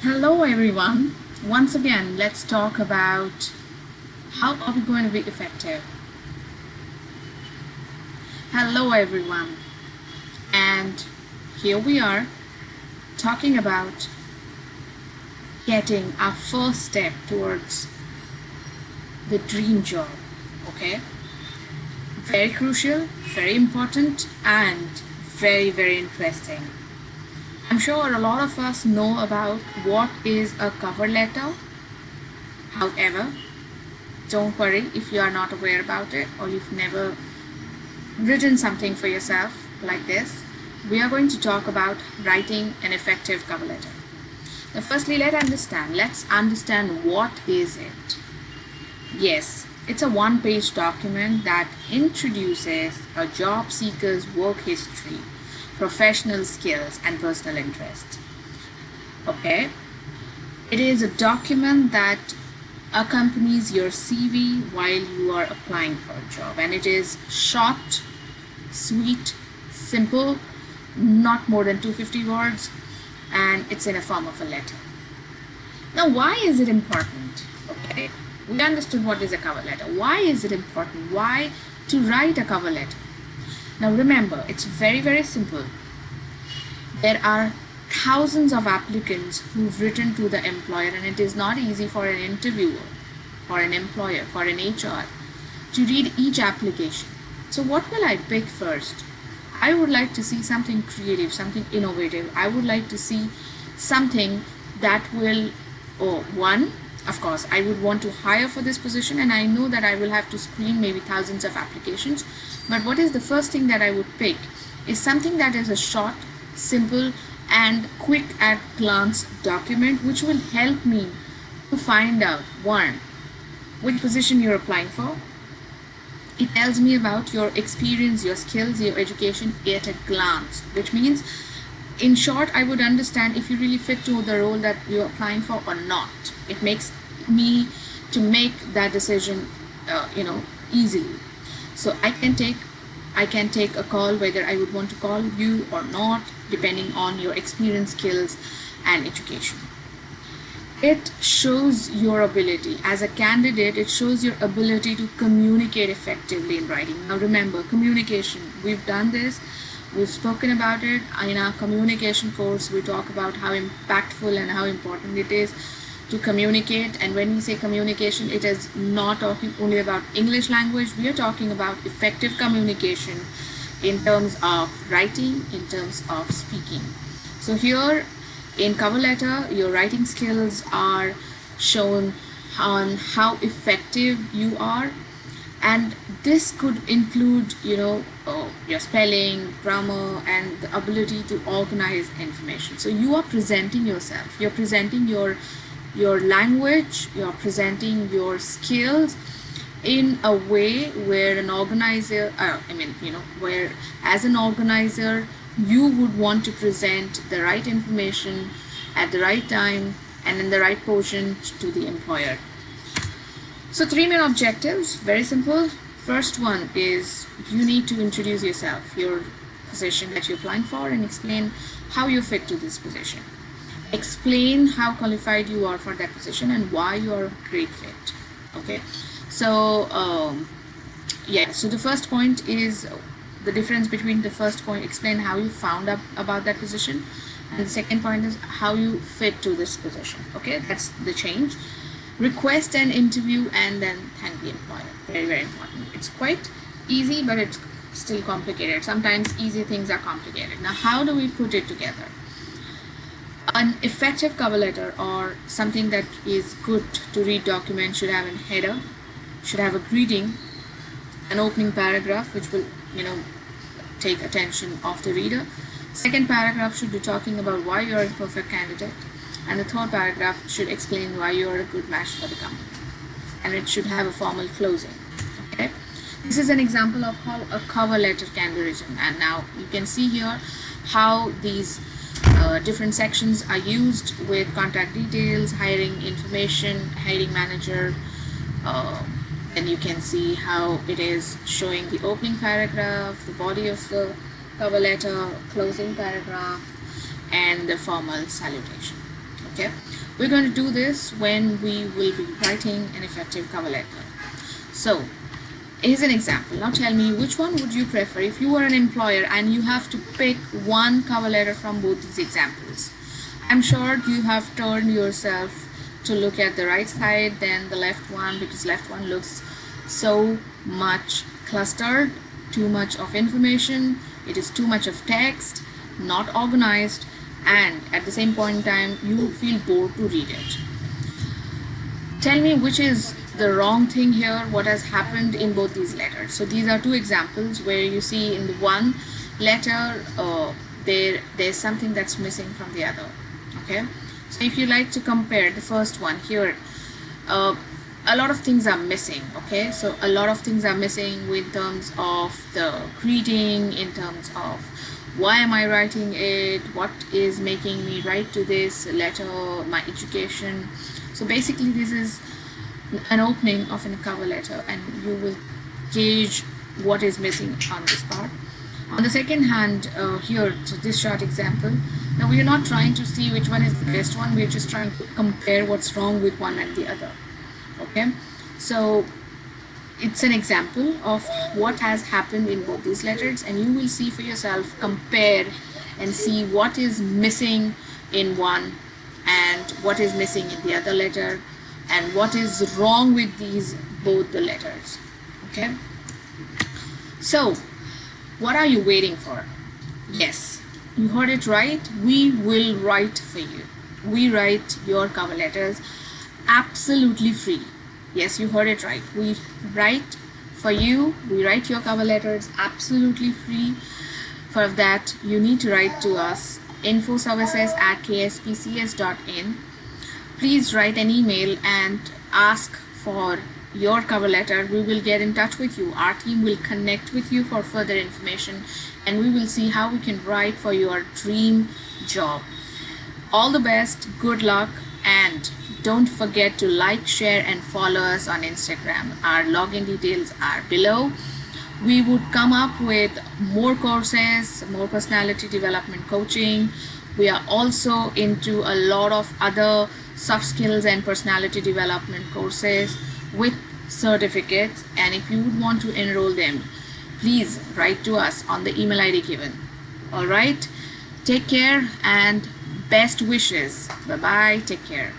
Hello everyone. Once again, let's talk about how are we going to be effective. Hello everyone. And here we are talking about getting our first step towards the dream job. Okay? Very crucial, very important, and very interesting. I'm sure a lot of us know about what is a cover letter. However, don't worry if you are not aware about it or you've never written something for yourself like this. We are going to talk about writing an effective cover letter. Now, firstly, let's understand what is it. Yes, it's a one-page document that introduces a job seeker's work history, professional skills, and personal interest. Okay, it is a document that accompanies your CV while you are applying for a job, and it is short, sweet, simple, not more than 250 words, and it's in a form of a letter. Now, why is it important? Okay, we understood what is a cover letter. Why is it important? Why to write a cover letter? Now remember, it's very simple. There are thousands of applicants who've written to the employer, and it is not easy for an interviewer, for an employer, for an HR to read each application. So what will I pick first? I would like to see something creative, something innovative. I would like to see something that will, one, of course, I would want to hire for this position, and I know that I will have to screen maybe thousands of applications. But what is the first thing that I would pick is something that is a short, simple, and quick at glance document which will help me to find out, one, which position you're applying for. It tells me about your experience, your skills, your education at a glance, which means, in short, I would understand if you really fit to the role that you're applying for or not. It makes me to make that decision easily. So I can take a call whether I would want to call you or not, depending on your experience, skills, and education. It shows your ability as a candidate. It shows your ability to communicate effectively in writing. Now remember, communication, we've done this, we've spoken about it in our communication course. We talk about how impactful and how important it is to communicate. And when we say communication, it is not talking only about English language. We are talking about effective communication in terms of writing, in terms of speaking. So here in cover letter, your writing skills are shown on how effective you are, and this could include your spelling, grammar, and the ability to organize information. So you are presenting yourself, you're presenting your language, you're presenting your skills in a way where an organizer, where as an organizer you would want to present the right information at the right time and in the right portion to the employer. So 3 main objectives, very simple. First one is you need to introduce yourself, your position that you're applying for, and explain how you fit to this position. Explain how qualified you are for that position and why you are a great fit. Okay, so so the first point is the difference between the first point, explain how you found out about that position, and the second point is how you fit to this position. Okay, that's the change. Request an interview and then thank the employer. Very important. It's quite easy, but it's still complicated. Sometimes easy things are complicated. Now, how do we put it together? An effective cover letter, or something that is good to read document, should have a header, should have a greeting, an opening paragraph which will take attention of the reader. Second paragraph should be talking about why you are a perfect candidate, and the third paragraph should explain why you are a good match for the company, and it should have a formal closing. Okay, this is an example of how a cover letter can be written, and now you can see here how these different sections are used with contact details, hiring information, hiring manager. Then you can see how it is showing the opening paragraph, the body of the cover letter, closing paragraph, and the formal salutation. Okay, we're going to do this when we will be writing an effective cover letter. So here's an example. Now tell me, which one would you prefer if you were an employer and you have to pick one cover letter from both these examples? I'm sure you have turned yourself to look at the right side then the left one, because left one looks so much clustered, too much of information, it is too much of text, not organized, and at the same point in time you would feel bored to read it. Tell me which is the wrong thing here, what has happened in both these letters. So these are two examples where you see in the one letter there's something that's missing from the other. Okay, so if you like to compare the first one here, a lot of things are missing. Okay, so a lot of things are missing in terms of the greeting, in terms of why am I writing it, what is making me write to this letter, my education. So basically this is an opening of a cover letter and you will gauge what is missing on this part. On the second hand, here, so this short example, now we are not trying to see which one is the best one, we're just trying to compare what's wrong with one and the other. Okay, so it's an example of what has happened in both these letters, and you will see for yourself, compare and see what is missing in one and what is missing in the other letter and what is wrong with these both the letters. Okay, so what are you waiting for? Yes, you heard it right, we will write for you. We write your cover letters absolutely free. Yes, you heard it right, we write for you, we write your cover letters absolutely free. For that you need to write to us infoservices@kspcs.in. please write an email and ask for your cover letter. We will get in touch with you, our team will connect with you for further information, and we will see how we can write for your dream job. All the best, good luck, and don't forget to like, share and follow us on Instagram. Our login details are below. We would come up with more courses, more personality development coaching. We are also into a lot of other soft skills and personality development courses with certificates, and if you would want to enroll them, please write to us on the email ID given. All right, take care and best wishes. Bye bye, take care.